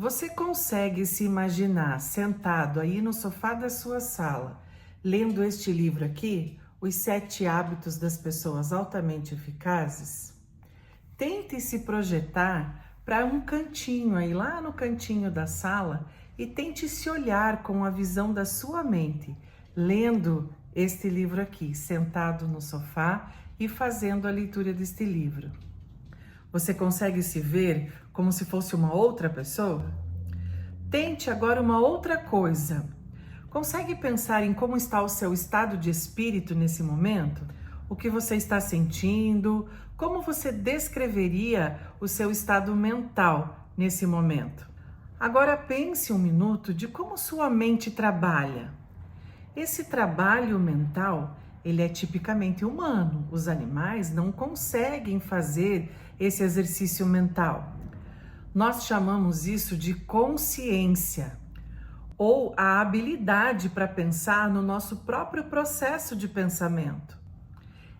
Você consegue se imaginar sentado aí no sofá da sua sala, lendo este livro aqui, Os 7 Hábitos das Pessoas Altamente Eficazes? Tente se projetar para um cantinho aí, lá no cantinho da sala, e tente se olhar com a visão da sua mente, lendo este livro aqui, sentado no sofá e fazendo a leitura deste livro. Você consegue se ver como se fosse uma outra pessoa? Tente agora uma outra coisa. Consegue pensar em como está o seu estado de espírito nesse momento? O que você está sentindo? Como você descreveria o seu estado mental nesse momento? Agora pense um minuto de como sua mente trabalha. Esse trabalho mental, ele é tipicamente humano. Os animais não conseguem fazer esse exercício mental. Nós chamamos isso de consciência, ou a habilidade para pensar no nosso próprio processo de pensamento.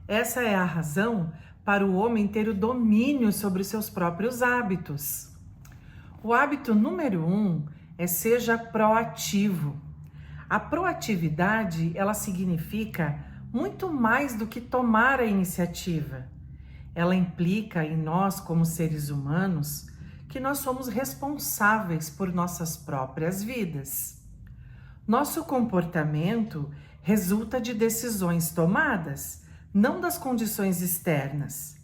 Essa é a razão para o homem ter o domínio sobre seus próprios hábitos. O hábito número 1 é seja proativo. A proatividade, ela significa muito mais do que tomar a iniciativa. Ela implica em nós, como seres humanos, que nós somos responsáveis por nossas próprias vidas. Nosso comportamento resulta de decisões tomadas, não das condições externas.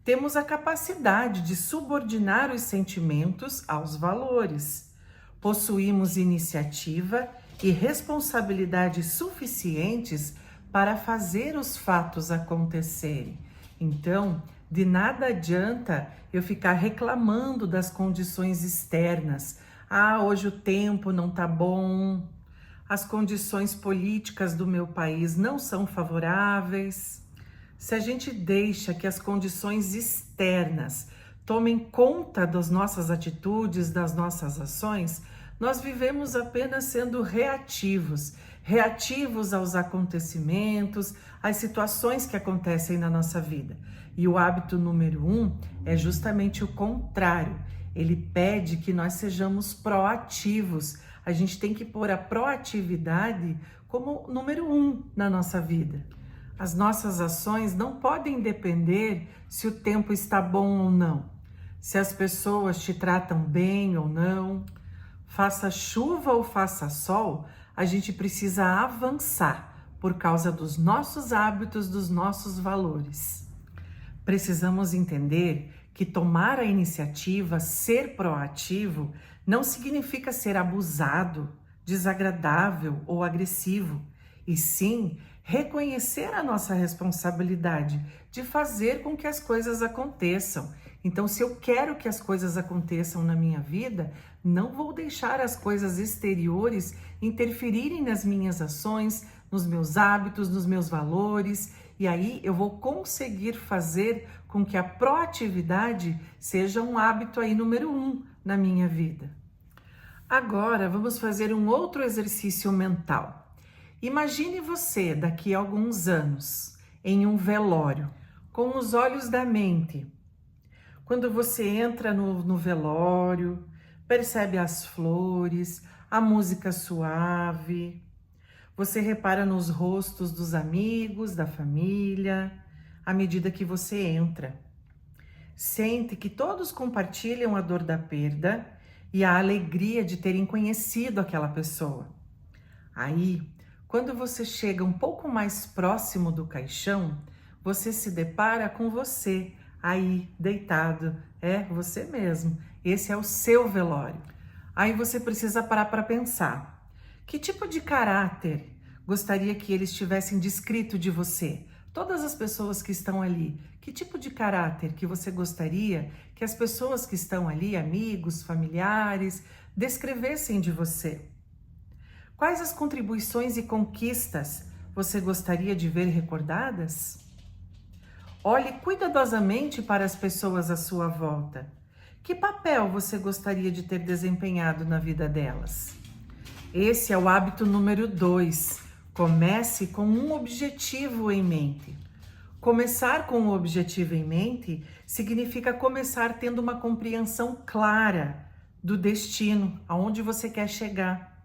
Temos a capacidade de subordinar os sentimentos aos valores. Possuímos iniciativa e responsabilidade suficientes para fazer os fatos acontecerem. Então, de nada adianta eu ficar reclamando das condições externas. Hoje o tempo não tá bom, as condições políticas do meu país não são favoráveis. Se a gente deixa que as condições externas tomem conta das nossas atitudes, das nossas ações, nós vivemos apenas sendo reativos aos acontecimentos, às situações que acontecem na nossa vida. E o hábito número 1 é justamente o contrário. Ele pede que nós sejamos proativos. A gente tem que pôr a proatividade como número 1 na nossa vida. As nossas ações não podem depender se o tempo está bom ou não, se as pessoas te tratam bem ou não. Faça chuva ou faça sol, a gente precisa avançar por causa dos nossos hábitos, dos nossos valores. Precisamos entender que tomar a iniciativa, ser proativo, não significa ser abusado, desagradável ou agressivo, e sim reconhecer a nossa responsabilidade de fazer com que as coisas aconteçam. Então, se eu quero que as coisas aconteçam na minha vida, não vou deixar as coisas exteriores interferirem nas minhas ações, nos meus hábitos, nos meus valores, e aí eu vou conseguir fazer com que a proatividade seja um hábito aí número 1 na minha vida. Agora, vamos fazer um outro exercício mental. Imagine você daqui a alguns anos em um velório, com os olhos da mente. Quando você entra no velório, percebe as flores, a música suave, você repara nos rostos dos amigos, da família, à medida que você entra. Sente que todos compartilham a dor da perda e a alegria de terem conhecido aquela pessoa. Aí, quando você chega um pouco mais próximo do caixão, você se depara com você, aí, deitado. É você mesmo. Esse é o seu velório. Aí você precisa parar para pensar. Que tipo de caráter gostaria que eles tivessem descrito de você? Todas as pessoas que estão ali, que tipo de caráter que você gostaria que as pessoas que estão ali, amigos, familiares, descrevessem de você? Quais as contribuições e conquistas você gostaria de ver recordadas? Olhe cuidadosamente para as pessoas à sua volta. Que papel você gostaria de ter desempenhado na vida delas? Esse é o hábito número 2. Comece com um objetivo em mente. Começar com um objetivo em mente significa começar tendo uma compreensão clara do destino, aonde você quer chegar.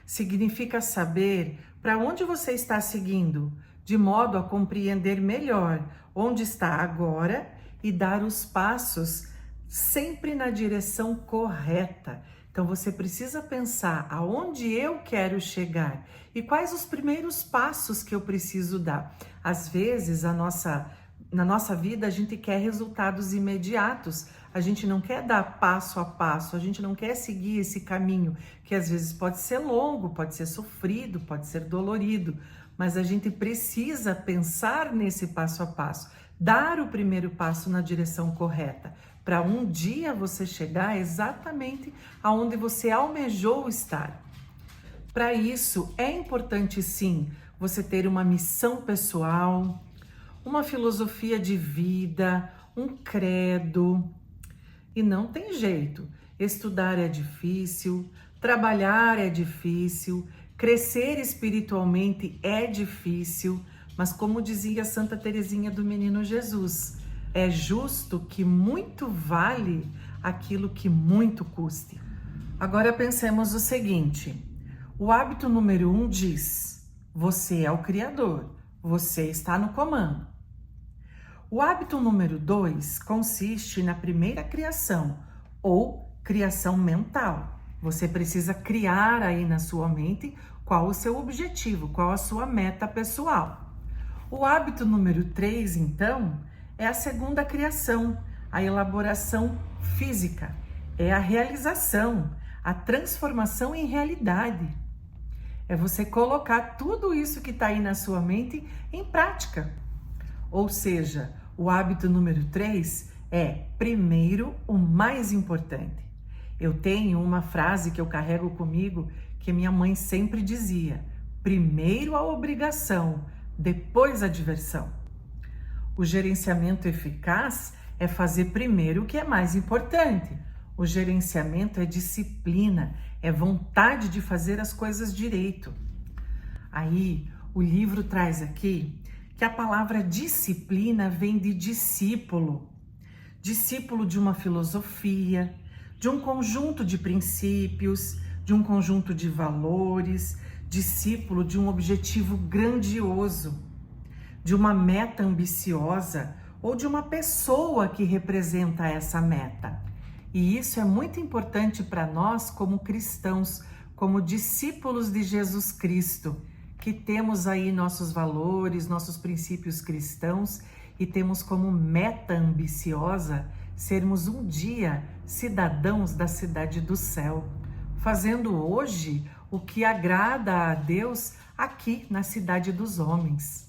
Significa saber para onde você está seguindo, de modo a compreender melhor onde está agora e dar os passos sempre na direção correta. Então você precisa pensar aonde eu quero chegar e quais os primeiros passos que eu preciso dar. Às vezes na nossa vida a gente quer resultados imediatos, a gente não quer dar passo a passo, a gente não quer seguir esse caminho que às vezes pode ser longo, pode ser sofrido, pode ser dolorido, mas a gente precisa pensar nesse passo a passo, dar o primeiro passo na direção correta, para um dia você chegar exatamente aonde você almejou estar. Para isso, é importante sim você ter uma missão pessoal, uma filosofia de vida, um credo. E não tem jeito. Estudar é difícil, trabalhar é difícil, crescer espiritualmente é difícil, mas como dizia Santa Teresinha do Menino Jesus, é justo que muito vale aquilo que muito custe. Agora pensemos o seguinte, o hábito número 1 diz, você é o Criador, você está no comando. O hábito número 2 consiste na primeira criação, ou criação mental. Você precisa criar aí na sua mente qual o seu objetivo, qual a sua meta pessoal. O hábito número 3, então, é a segunda criação, a elaboração física. É a realização, a transformação em realidade. É você colocar tudo isso que está aí na sua mente em prática. Ou seja, o hábito número 3 é, primeiro, o mais importante. Eu tenho uma frase que eu carrego comigo que minha mãe sempre dizia, primeiro a obrigação, depois a diversão. O gerenciamento eficaz é fazer primeiro o que é mais importante. O gerenciamento é disciplina, é vontade de fazer as coisas direito. Aí, o livro traz aqui que a palavra disciplina vem de discípulo. Discípulo de uma filosofia, de um conjunto de princípios, de um conjunto de valores, discípulo de um objetivo grandioso, de uma meta ambiciosa ou de uma pessoa que representa essa meta. E isso é muito importante para nós como cristãos, como discípulos de Jesus Cristo, que temos aí nossos valores, nossos princípios cristãos e temos como meta ambiciosa sermos um dia cidadãos da cidade do céu, fazendo hoje o que agrada a Deus aqui na cidade dos homens.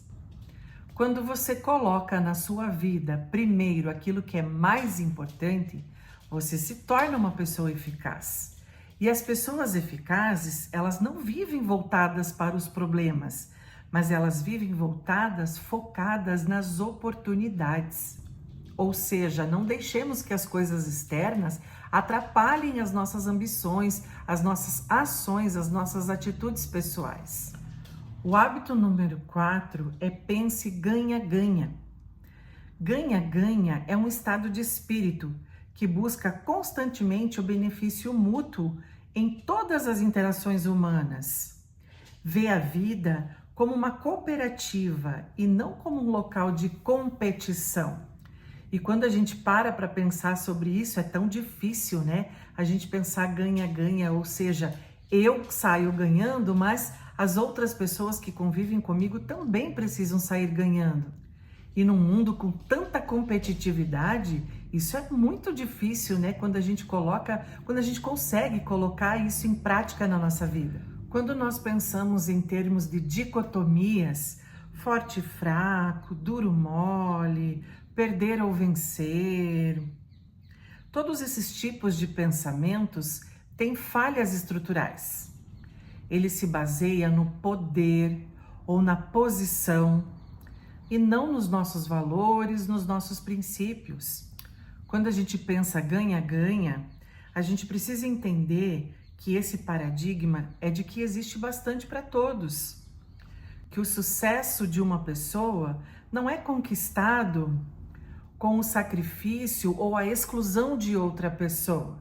Quando você coloca na sua vida primeiro aquilo que é mais importante, você se torna uma pessoa eficaz. E as pessoas eficazes, elas não vivem voltadas para os problemas, mas elas vivem voltadas, focadas nas oportunidades. Ou seja, não deixemos que as coisas externas atrapalhem as nossas ambições, as nossas ações, as nossas atitudes pessoais. O hábito número 4 é pense ganha-ganha. Ganha-ganha é um estado de espírito que busca constantemente o benefício mútuo em todas as interações humanas. Vê a vida como uma cooperativa e não como um local de competição. E quando a gente para pensar sobre isso, é tão difícil, né? A gente pensar ganha-ganha, ou seja, eu saio ganhando, mas as outras pessoas que convivem comigo também precisam sair ganhando. E num mundo com tanta competitividade, isso é muito difícil, né? Quando a gente consegue colocar isso em prática na nossa vida. Quando nós pensamos em termos de dicotomias, forte e fraco, duro mole, perder ou vencer, todos esses tipos de pensamentos têm falhas estruturais. Ele se baseia no poder ou na posição e não nos nossos valores, nos nossos princípios. Quando a gente pensa ganha-ganha, a gente precisa entender que esse paradigma é de que existe bastante para todos. Que o sucesso de uma pessoa não é conquistado com o sacrifício ou a exclusão de outra pessoa.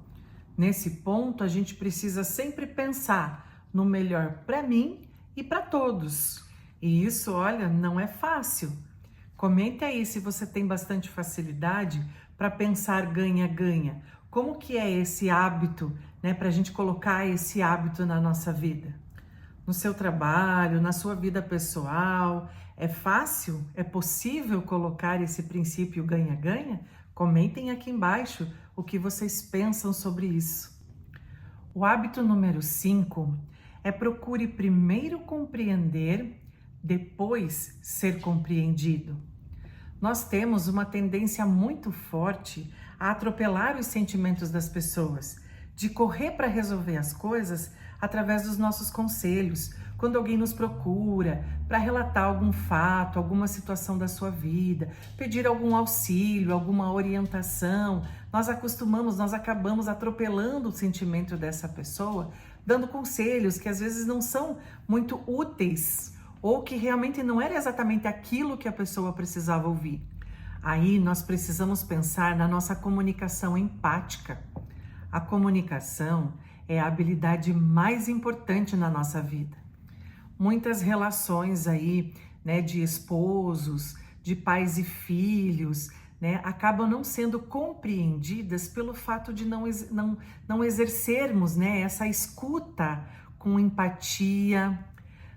Nesse ponto, a gente precisa sempre pensar no melhor para mim e para todos. E isso, olha, não é fácil. Comente aí se você tem bastante facilidade para pensar ganha-ganha. Como que é esse hábito, né, para a gente colocar esse hábito na nossa vida? No seu trabalho, na sua vida pessoal, é fácil? É possível colocar esse princípio ganha-ganha? Comentem aqui embaixo o que vocês pensam sobre isso. O hábito número 5 é procure primeiro compreender, depois ser compreendido. Nós temos uma tendência muito forte a atropelar os sentimentos das pessoas, de correr para resolver as coisas através dos nossos conselhos. Quando alguém nos procura para relatar algum fato, alguma situação da sua vida, pedir algum auxílio, alguma orientação, nós acabamos atropelando o sentimento dessa pessoa, dando conselhos que às vezes não são muito úteis, ou que realmente não era exatamente aquilo que a pessoa precisava ouvir. Aí nós precisamos pensar na nossa comunicação empática. A comunicação é a habilidade mais importante na nossa vida. Muitas relações aí, né, de esposos, de pais e filhos, né, acabam não sendo compreendidas pelo fato de não exercermos, né, essa escuta com empatia,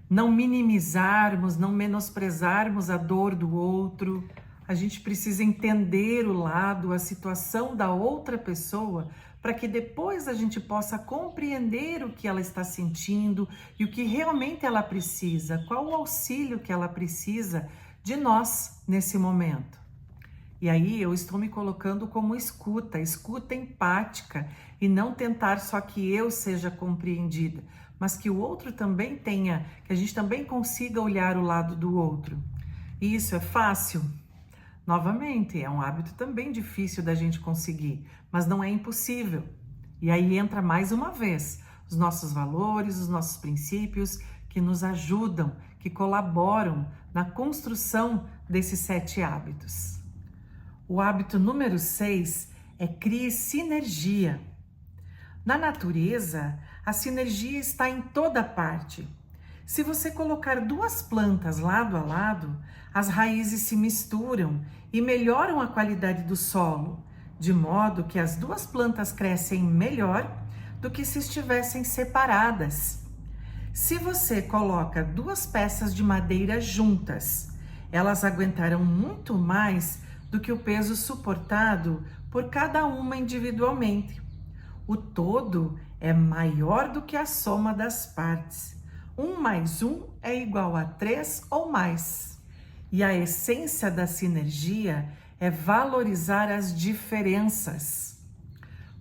não minimizarmos, não menosprezarmos a dor do outro. A gente precisa entender o lado, a situação da outra pessoa, para que depois a gente possa compreender o que ela está sentindo e o que realmente ela precisa, qual o auxílio que ela precisa de nós nesse momento. E aí eu estou me colocando como escuta empática, e não tentar só que eu seja compreendida, mas que o outro também tenha, que a gente também consiga olhar o lado do outro. E isso é fácil? Novamente, é um hábito também difícil da gente conseguir, mas não é impossível. E aí entra mais uma vez os nossos valores, os nossos princípios que nos ajudam, que colaboram na construção desses 7 hábitos. O hábito número 6 é crie sinergia. Na natureza, a sinergia está em toda parte. Se você colocar 2 plantas lado a lado, as raízes se misturam e melhoram a qualidade do solo, de modo que as 2 plantas crescem melhor do que se estivessem separadas. Se você coloca 2 peças de madeira juntas, elas aguentarão muito mais do que o peso suportado por cada uma individualmente. O todo é maior do que a soma das partes. 1 mais 1 é igual a 3 ou mais. E a essência da sinergia é valorizar as diferenças.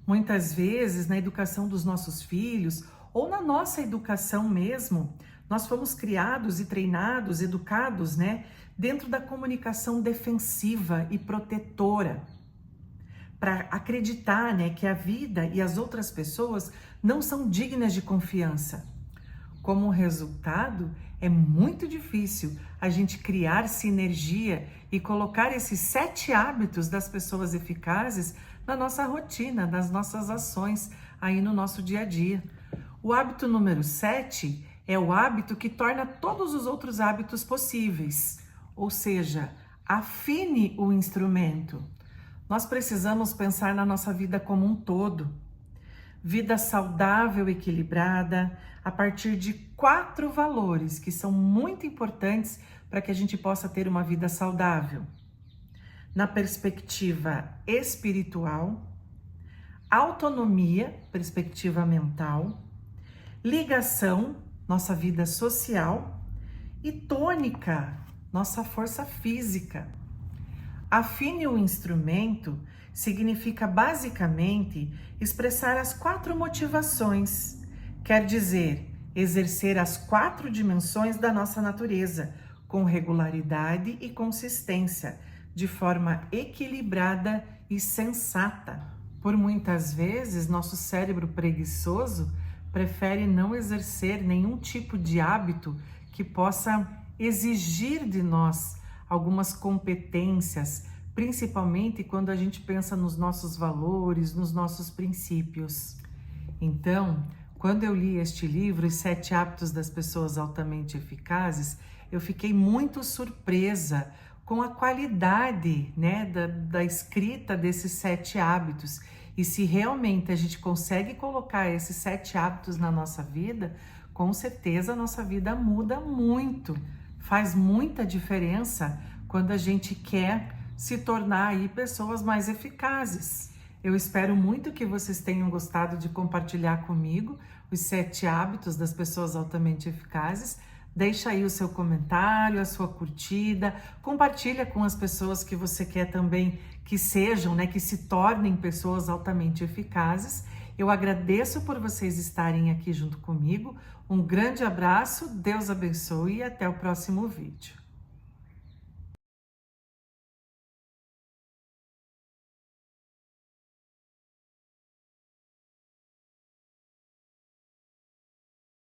Muitas vezes, na educação dos nossos filhos, ou na nossa educação mesmo, nós fomos criados e treinados, educados, né, dentro da comunicação defensiva e protetora, para acreditar, né, que a vida e as outras pessoas não são dignas de confiança. Como resultado, é muito difícil a gente criar sinergia e colocar esses 7 hábitos das pessoas eficazes na nossa rotina, nas nossas ações, aí no nosso dia a dia. O hábito número 7 é o hábito que torna todos os outros hábitos possíveis, ou seja, afine o instrumento. Nós precisamos pensar na nossa vida como um todo. Vida saudável, equilibrada, a partir de 4 valores que são muito importantes para que a gente possa ter uma vida saudável. Na perspectiva espiritual, autonomia, perspectiva mental, ligação, nossa vida social, e tônica, nossa força física. Afine o instrumento significa basicamente expressar as 4 motivações, quer dizer, exercer as 4 dimensões da nossa natureza, com regularidade e consistência, de forma equilibrada e sensata. Por muitas vezes, nosso cérebro preguiçoso prefere não exercer nenhum tipo de hábito que possa exigir de nós algumas competências, principalmente quando a gente pensa nos nossos valores, nos nossos princípios. Então, quando eu li este livro, Os 7 Hábitos das Pessoas Altamente Eficazes, eu fiquei muito surpresa com a qualidade, né, da escrita desses 7 hábitos. E se realmente a gente consegue colocar esses 7 hábitos na nossa vida, com certeza a nossa vida muda muito. Faz muita diferença quando a gente quer se tornar aí pessoas mais eficazes. Eu espero muito que vocês tenham gostado de compartilhar comigo os 7 hábitos das pessoas altamente eficazes. Deixa aí o seu comentário, a sua curtida, compartilha com as pessoas que você quer também que sejam, né, que se tornem pessoas altamente eficazes. Eu agradeço por vocês estarem aqui junto comigo. Um grande abraço, Deus abençoe e até o próximo vídeo.